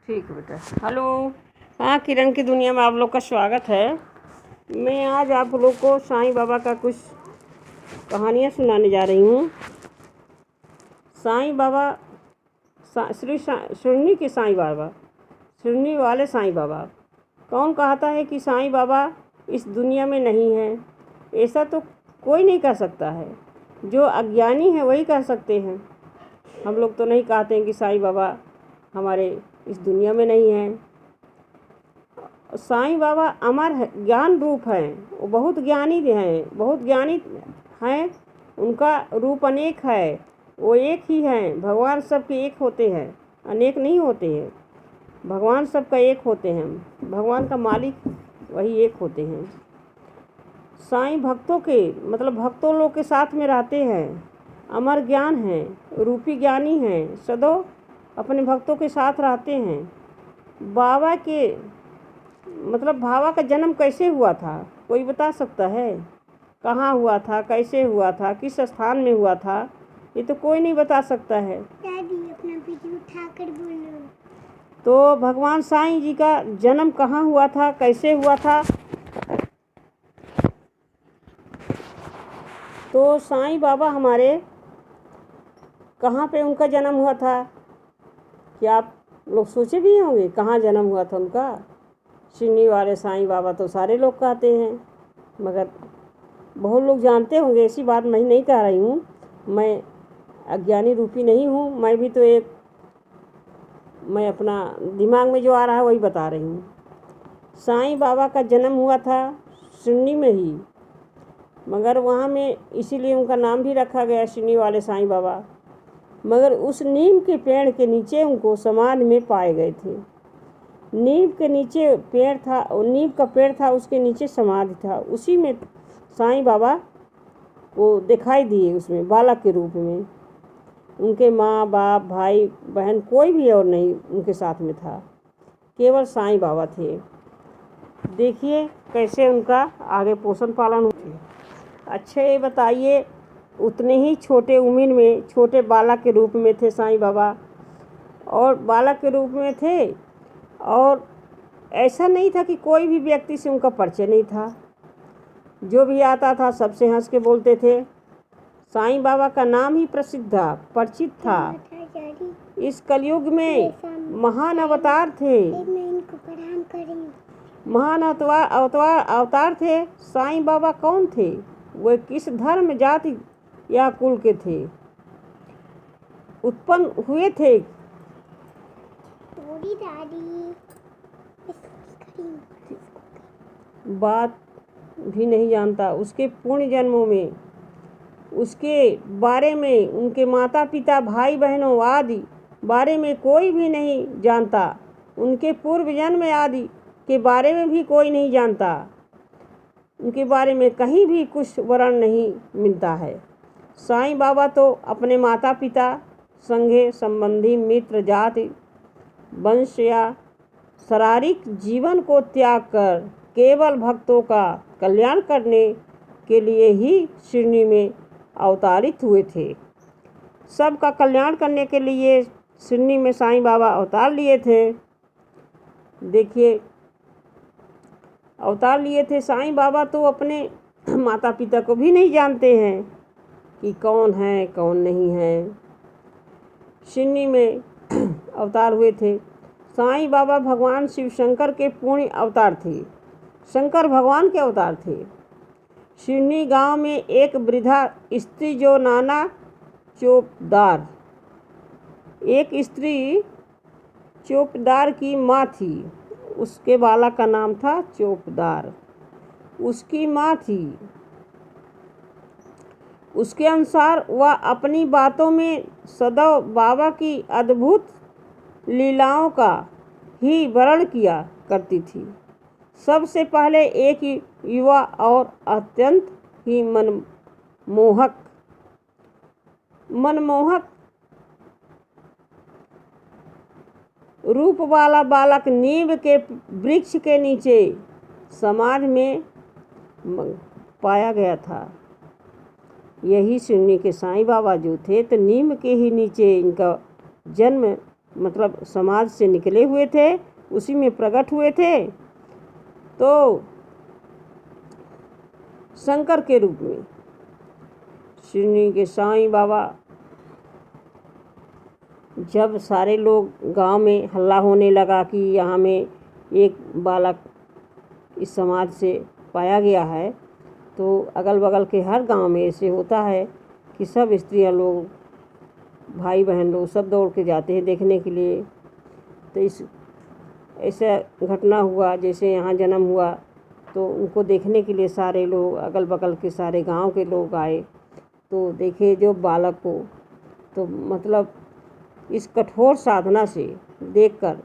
ठीक है बेटा। हेलो। हाँ, किरण की दुनिया में आप लोग का स्वागत है। मैं आज आप लोग को साईं बाबा का कुछ कहानियाँ सुनाने जा रही हूँ। साईं बाबा शिरडी के साईं बाबा, शिरडी वाले साईं बाबा। कौन कहता है कि साईं बाबा इस दुनिया में नहीं है? ऐसा तो कोई नहीं कह सकता है। जो अज्ञानी है वही कह सकते हैं। हम लोग तो नहीं कहते हैं कि साईं बाबा हमारे इस दुनिया में नहीं है। साईं बाबा अमर है, ज्ञान रूप हैं। वो बहुत ज्ञानी हैं, बहुत ज्ञानी हैं। उनका रूप अनेक है, वो एक ही हैं। भगवान सबके एक होते हैं, अनेक नहीं होते हैं। भगवान सबका एक होते हैं। भगवान का मालिक वही एक होते हैं। साईं भक्तों के मतलब भक्तों लोग के साथ में रहते हैं। अमर ज्ञान है, रूपी ज्ञानी हैं। सदैव अपने भक्तों के साथ रहते हैं। बाबा के मतलब बाबा का जन्म कैसे हुआ था, कोई बता सकता है? कहाँ हुआ था, कैसे हुआ था, किस स्थान में हुआ था? ये तो कोई नहीं बता सकता है। दादी अपना वीडियो उठाकर बोलो। तो भगवान साईं जी का जन्म कहाँ हुआ था, कैसे हुआ था? तो साईं बाबा हमारे कहाँ पे उनका जन्म हुआ था? क्या आप लोग सोचे भी होंगे कहाँ जन्म हुआ था उनका? शिरडी वाले साईं बाबा तो सारे लोग कहते हैं, मगर बहुत लोग जानते होंगे। ऐसी बात मैं नहीं कह रही हूँ। मैं अज्ञानी रूपी नहीं हूँ। मैं भी तो मैं अपना दिमाग में जो आ रहा है वही बता रही हूँ। साईं बाबा का जन्म हुआ था शिरडी में ही, मगर वहाँ में इसीलिए उनका नाम भी रखा गया शिरडी वाले साईं बाबा। मगर उस नीम के पेड़ के नीचे उनको समाधि में पाए गए थे। नीम के नीचे पेड़ था, और नीम का पेड़ था, उसके नीचे समाधि था। उसी में साईं बाबा को दिखाई दिए, उसमें बालक के रूप में। उनके माँ बाप भाई बहन कोई भी और नहीं उनके साथ में था, केवल साईं बाबा थे। देखिए कैसे उनका आगे पोषण पालन हुआ। अच्छा ये बताइए, उतने ही छोटे उम्र में छोटे बालक के रूप में थे साईं बाबा, और बालक के रूप में थे। और ऐसा नहीं था कि कोई भी व्यक्ति से उनका परिचय नहीं था। जो भी आता था सबसे हंस के बोलते थे। साईं बाबा का नाम ही प्रसिद्ध था, परिचित था। इस कलयुग में महान अवतार थे, महान अवतार थे। साईं बाबा कौन थे? वे किस धर्म जाति या कुल के थे, उत्पन्न हुए थे? बात भी नहीं जानता। उसके पूर्ण जन्मों में उसके बारे में, उनके माता पिता भाई बहनों आदि बारे में कोई भी नहीं जानता। उनके पूर्व जन्म आदि के बारे में भी कोई नहीं जानता। उनके बारे में कहीं भी कुछ वर्णन नहीं मिलता है। साईं बाबा तो अपने माता पिता, संगे संबंधी, मित्र, जाति, वंश या शारीरिक जीवन को त्याग कर केवल भक्तों का कल्याण करने के लिए ही शिरडी में अवतारित हुए थे। सबका कल्याण करने के लिए शिरडी में साईं बाबा अवतार लिए थे। देखिए अवतार लिए थे। साईं बाबा तो अपने माता पिता को भी नहीं जानते हैं कि कौन है कौन नहीं है। शिरडी में अवतार हुए थे। साईं बाबा भगवान शिव शंकर के पूर्ण अवतार थे। शंकर भगवान के अवतार थे। शिरडी गांव में एक वृद्धा स्त्री जो नाना चौकीदार, एक स्त्री चौकीदार की माँ थी। उसके बालक का नाम था चौकीदार, उसकी माँ थी। उसके अनुसार वह अपनी बातों में सदैव बाबा की अद्भुत लीलाओं का ही वर्णन किया करती थी। सबसे पहले एक युवा और अत्यंत ही मनमोहक रूप वाला बालक नीम के वृक्ष के नीचे समाधि में पाया गया था। यही शिरडी के साईं बाबा जो थे, तो नीम के ही नीचे इनका जन्म मतलब समाज से निकले हुए थे, उसी में प्रकट हुए थे। तो शंकर के रूप में शिरडी के साईं बाबा, जब सारे लोग गांव में हल्ला होने लगा कि यहाँ में एक बालक इस समाज से पाया गया है, तो अगल बगल के हर गांव में ऐसे होता है कि सब स्त्रियां लोग, भाई बहन लोग सब दौड़ के जाते हैं देखने के लिए। तो इस ऐसा घटना हुआ, जैसे यहाँ जन्म हुआ तो उनको देखने के लिए सारे लोग, अगल बगल के सारे गांव के लोग आए। तो देखे जो बालक को, तो मतलब इस कठोर साधना से देखकर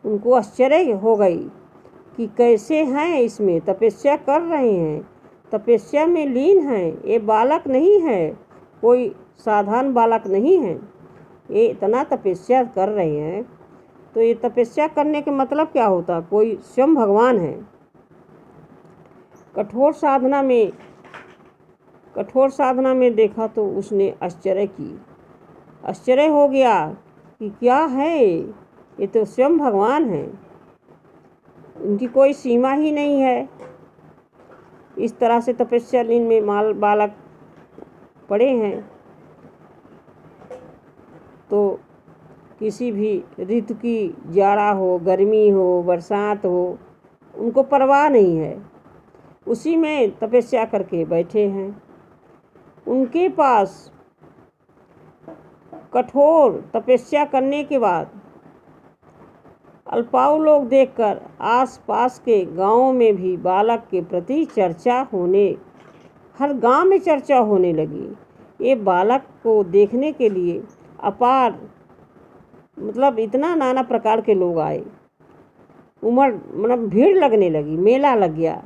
उनको आश्चर्य हो गई कि कैसे हैं, इसमें तपस्या कर रहे हैं, तपस्या में लीन हैं। ये बालक नहीं है, कोई साधारण बालक नहीं है, ये इतना तपस्या कर रहे हैं। तो ये तपस्या करने के मतलब क्या होता, कोई स्वयं भगवान है। कठोर साधना में देखा तो उसने आश्चर्य हो गया कि क्या है, ये तो स्वयं भगवान है, उनकी कोई सीमा ही नहीं है। इस तरह से तपस्या लीन में बालक पड़े हैं। तो किसी भी ऋतु की, जाड़ा हो, गर्मी हो, बरसात हो, उनको परवाह नहीं है, उसी में तपस्या करके बैठे हैं। उनके पास कठोर तपस्या करने के बाद अल्पाऊ लोग देखकर आसपास के गांवों में भी बालक के प्रति हर गांव में चर्चा होने लगी। ये बालक को देखने के लिए अपार, मतलब इतना नाना प्रकार के लोग आए, मतलब भीड़ लगने लगी, मेला लग गया।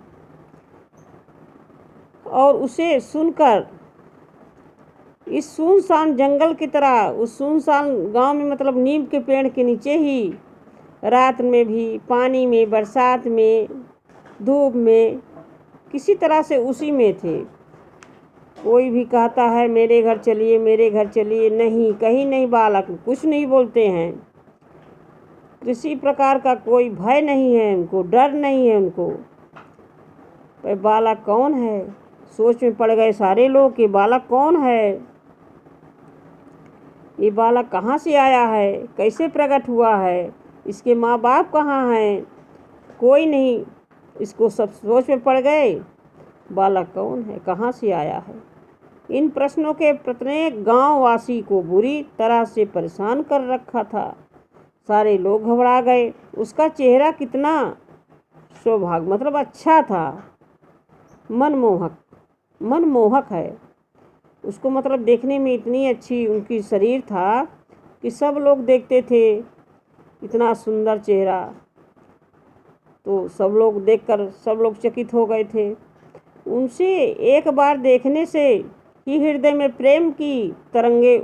और उसे सुनकर इस सुनसान जंगल की तरह, उस सुनसान गांव में, मतलब नीम के पेड़ के नीचे ही, रात में भी, पानी में, बरसात में, धूप में, किसी तरह से उसी में थे। कोई भी कहता है मेरे घर चलिए, मेरे घर चलिए, नहीं, कहीं नहीं, बालक कुछ नहीं बोलते हैं। किसी प्रकार का कोई भय नहीं है उनको, डर नहीं है उनको। पर बालक कौन है, सोच में पड़ गए सारे लोग कि बालक कौन है, ये बालक कहाँ से आया है, कैसे प्रकट हुआ है, इसके माँ बाप कहाँ हैं, कोई नहीं। इसको सब सोच में पड़ गए, बालक कौन है, कहाँ से आया है। इन प्रश्नों के प्रत्येक गांव वासी को बुरी तरह से परेशान कर रखा था। सारे लोग घबरा गए। उसका चेहरा कितना सौभाग्य, मतलब अच्छा था, मनमोहक है। उसको मतलब देखने में इतनी अच्छी उनकी शरीर था कि सब लोग देखते थे, इतना सुंदर चेहरा। तो सब लोग देखकर सब लोग चकित हो गए थे। उनसे एक बार देखने से ही हृदय में प्रेम की तरंगे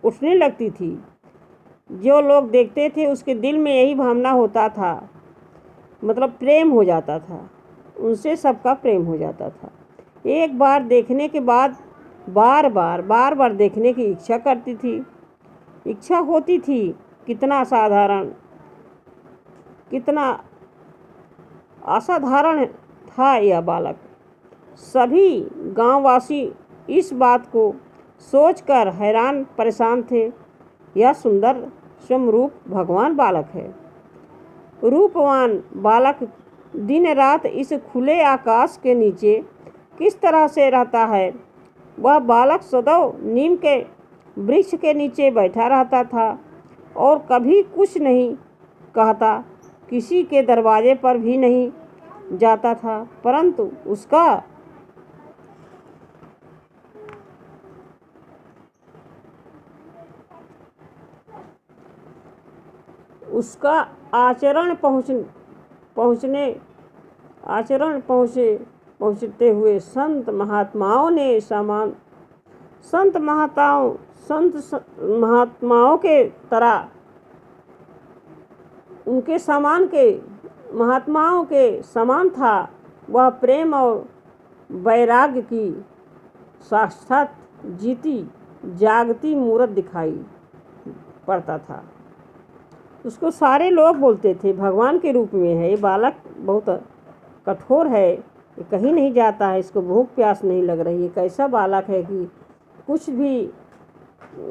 उठने लगती थी। जो लोग देखते थे उसके दिल में यही भावना होता था, मतलब प्रेम हो जाता था, उनसे सबका प्रेम हो जाता था। एक बार देखने के बाद बार बार देखने की इच्छा होती थी। कितना असाधारण था यह बालक। सभी गांववासी इस बात को सोचकर हैरान परेशान थे। यह सुंदर स्वरूप भगवान बालक है। रूपवान बालक दिन रात इस खुले आकाश के नीचे किस तरह से रहता है। वह बालक सदैव नीम के वृक्ष के नीचे बैठा रहता था और कभी कुछ नहीं कहता, किसी के दरवाजे पर भी नहीं जाता था, परंतु उसका आचरण पहुँचते हुए संत महात्माओं के तरह उनके महात्माओं के समान था। वह प्रेम और वैराग्य की साक्षात जीती जागती मूर्त दिखाई पड़ता था। उसको सारे लोग बोलते थे भगवान के रूप में है, ये बालक बहुत कठोर है, ये कहीं नहीं जाता है, इसको भूख प्यास नहीं लग रही है, कैसा बालक है कि कुछ भी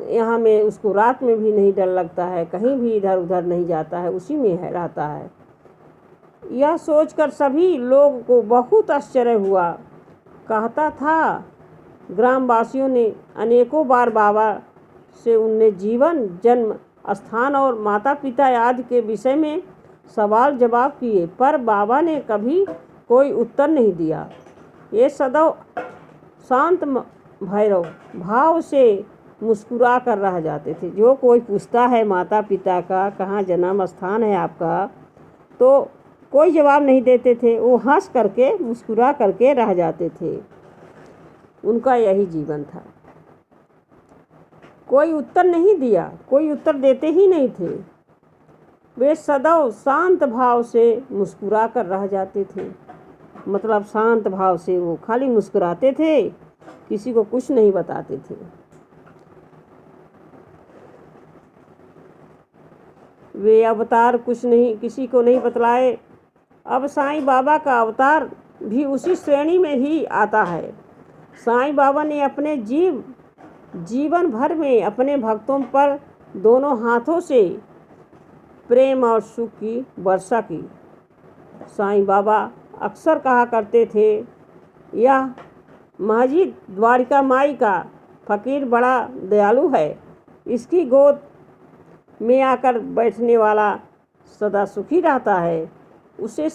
यहाँ में उसको रात में भी नहीं डर लगता है, कहीं भी इधर उधर नहीं जाता है, उसी में है रहता है। यह सोचकर सभी लोग को बहुत आश्चर्य हुआ। कहता था ग्रामवासियों ने अनेकों बार बाबा से उनने जीवन, जन्म स्थान और माता पिता आदि के विषय में सवाल जवाब किए, पर बाबा ने कभी कोई उत्तर नहीं दिया। ये सदैव शांत भैरव भाव से मुस्कुरा कर रह जाते थे। जो कोई पूछता है माता पिता का कहाँ जन्म स्थान है आपका, तो कोई जवाब नहीं देते थे, वो हंस करके मुस्कुरा करके रह जाते थे। उनका यही जीवन था। कोई उत्तर नहीं दिया, कोई उत्तर देते ही नहीं थे। वे सदैव शांत भाव से मुस्कुरा कर रह जाते थे। मतलब शांत भाव से वो खाली मुस्कुराते थे, किसी को कुछ नहीं बताते थे। वे अवतार कुछ नहीं किसी को नहीं बतलाए। अब साईं बाबा का अवतार भी उसी श्रेणी में ही आता है। साईं बाबा ने अपने जीवन भर में अपने भक्तों पर दोनों हाथों से प्रेम और सुख की वर्षा की। साईं बाबा अक्सर कहा करते थे, यह मस्जिद द्वारिका माई का फकीर बड़ा दयालु है, इसकी गोद में आकर बैठने वाला सदा सुखी रहता है। उसे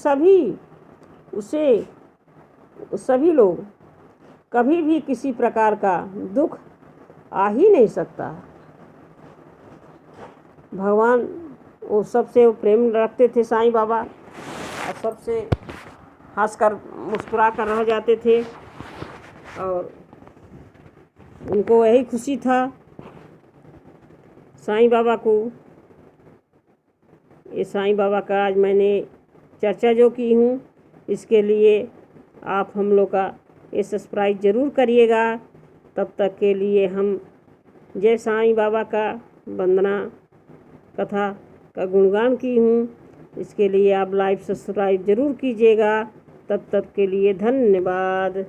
सभी लोग कभी भी किसी प्रकार का दुख आ ही नहीं सकता। भगवान वो सबसे प्रेम रखते थे साईं बाबा, और सबसे हंसकर मुस्कुरा कर रह जाते थे, और उनको यही खुशी था साईं बाबा को। ये साईं बाबा का आज मैंने चर्चा जो की हूँ, इसके लिए आप हम लोग का ये सब्सक्राइब ज़रूर करिएगा। तब तक के लिए हम जय साईं बाबा का वंदना कथा का गुणगान की हूँ, इसके लिए आप लाइव सब्सक्राइब ज़रूर कीजिएगा। तब तक के लिए धन्यवाद।